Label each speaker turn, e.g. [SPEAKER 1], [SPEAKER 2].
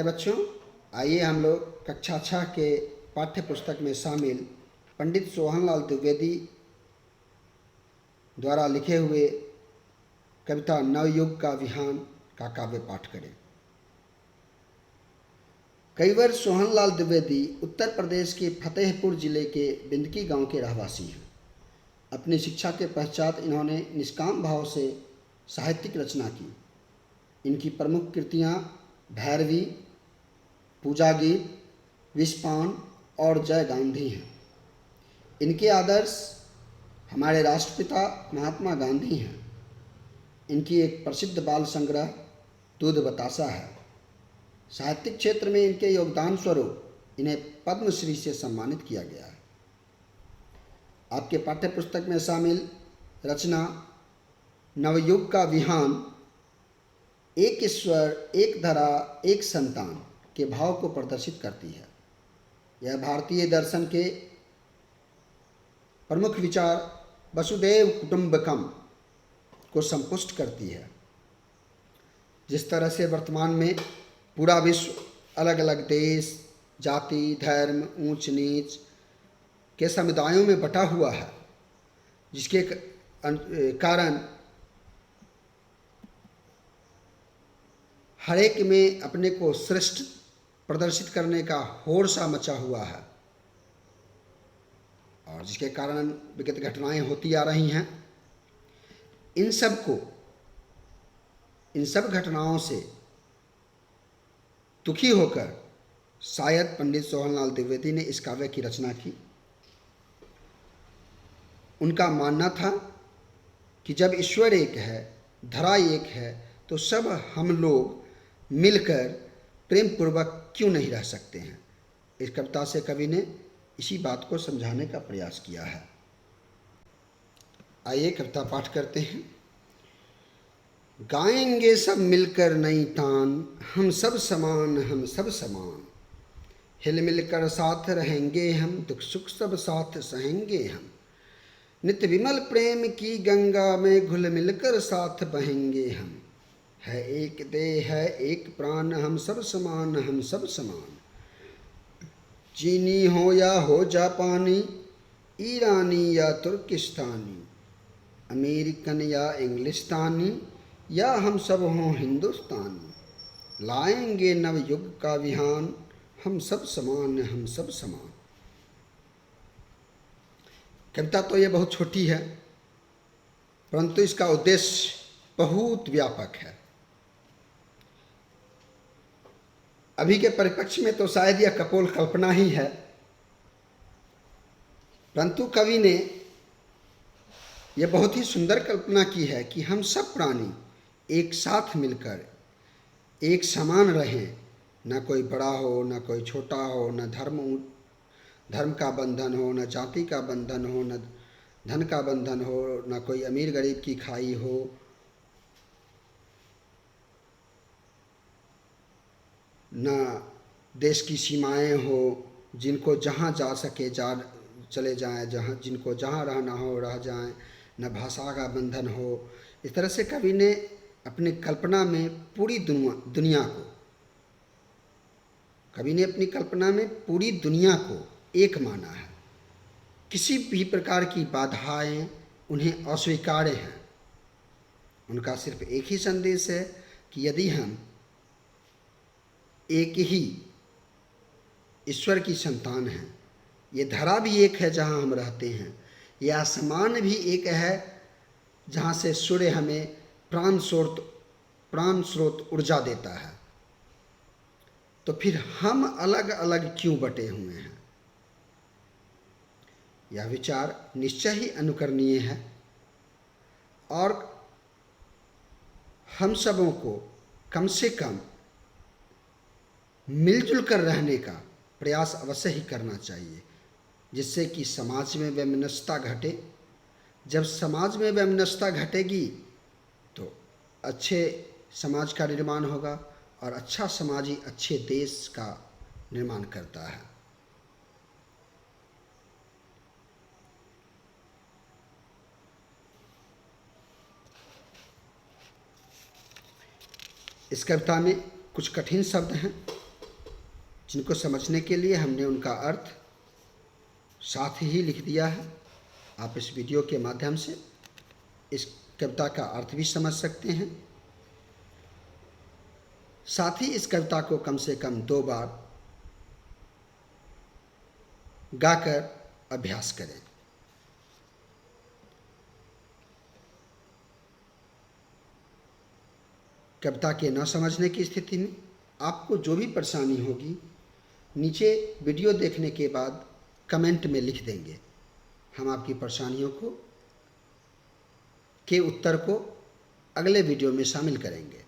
[SPEAKER 1] बच्चों, आइए हम लोग कक्षा 6 के पाठ्य पुस्तक में शामिल पंडित सोहनलाल द्विवेदी द्वारा लिखे हुए कविता नवयुग का विहान का काव्य पाठ करें। कविवर सोहनलाल द्विवेदी उत्तर प्रदेश के फतेहपुर जिले के बिंदकी गांव के रहवासी हैं। अपनी शिक्षा के पश्चात इन्होंने निष्काम भाव से साहित्यिक रचना की। इनकी प्रमुख कृतियाँ भैरवी, पूजा गीत, विषपान और जय गांधी हैं। इनके आदर्श हमारे राष्ट्रपिता महात्मा गांधी हैं। इनकी एक प्रसिद्ध बाल संग्रह दूध बतासा है। साहित्यिक क्षेत्र में इनके योगदान स्वरूप इन्हें पद्मश्री से सम्मानित किया गया है। आपके पाठ्य पुस्तक में शामिल रचना नवयुग का विहान एक ईश्वर, एक धरा, एक संतान के भाव को प्रदर्शित करती है। यह भारतीय दर्शन के प्रमुख विचार वसुधैव कुटुंबकम को संपुष्ट करती है। जिस तरह से वर्तमान में पूरा विश्व अलग अलग देश, जाति, धर्म, ऊंच नीच के समुदायों में बटा हुआ है, जिसके कारण हर एक में अपने को श्रेष्ठ प्रदर्शित करने का होड़ सा मचा हुआ है और जिसके कारण विगत घटनाएं होती आ रही हैं। इन सब घटनाओं से दुखी होकर शायद पंडित सोहनलाल द्विवेदी ने इस काव्य की रचना की। उनका मानना था कि जब ईश्वर एक है, धरा एक है, तो सब हम लोग मिलकर प्रेम पूर्वक क्यों नहीं रह सकते हैं। इस कविता से कवि ने इसी बात को समझाने का प्रयास किया है। आइए कविता पाठ करते हैं। गाएंगे सब मिलकर नई तान, हम सब समान, हम सब समान। हिल मिलकर साथ रहेंगे हम, दुख सुख सब साथ सहेंगे हम। नित्य विमल प्रेम की गंगा में घुल मिलकर साथ बहेंगे हम। है एक देह, है एक प्राण, हम सब समान, हम सब समान। चीनी हो या हो जापानी, ईरानी या तुर्किस्तानी, अमेरिकन या इंग्लिस्तानी, या हम सब हों हिंदुस्तानी। लाएंगे नवयुग का विहान, हम सब समान, हम सब समान। कविता तो ये बहुत छोटी है, परंतु इसका उद्देश्य बहुत व्यापक है। अभी के परिप्रेक्ष्य में तो शायद यह कपोल कल्पना ही है, परंतु कवि ने यह बहुत ही सुंदर कल्पना की है कि हम सब प्राणी एक साथ मिलकर एक समान रहें। न कोई बड़ा हो, न कोई छोटा हो, न धर्म का बंधन हो, न जाति का बंधन हो, न धन का बंधन हो, न कोई अमीर गरीब की खाई हो, न देश की सीमाएं हो। जिनको जहाँ जा सके चले जाएं, जिनको जहाँ रहना हो रह जाएं। न भाषा का बंधन हो। इस तरह से कवि ने अपनी कल्पना में पूरी दुनिया को एक माना है। किसी भी प्रकार की बाधाएं उन्हें अस्वीकार्य हैं। उनका सिर्फ एक ही संदेश है कि यदि हम एक ही ईश्वर की संतान हैं, ये धरा भी एक है जहाँ हम रहते हैं, यह आसमान भी एक है जहाँ से सूर्य हमें प्राण स्रोत ऊर्जा देता है, तो फिर हम अलग अलग क्यों बटे हुए हैं। यह विचार निश्चय ही अनुकरणीय है और हम सबों को कम से कम मिलजुल कर रहने का प्रयास अवश्य ही करना चाहिए, जिससे कि समाज में वैमनस्यता घटे। जब समाज में वैमनस्यता घटेगी तो अच्छे समाज का निर्माण होगा और अच्छा समाज ही अच्छे देश का निर्माण करता है। इस कविता में कुछ कठिन शब्द हैं, जिनको समझने के लिए हमने उनका अर्थ साथ ही लिख दिया है। आप इस वीडियो के माध्यम से इस कविता का अर्थ भी समझ सकते हैं। साथ ही इस कविता को कम से कम 2 बार गाकर अभ्यास करें। कविता के न समझने की स्थिति में आपको जो भी परेशानी होगी, नीचे वीडियो देखने के बाद कमेंट में लिख देंगे। हम आपकी परेशानियों के उत्तर को अगले वीडियो में शामिल करेंगे।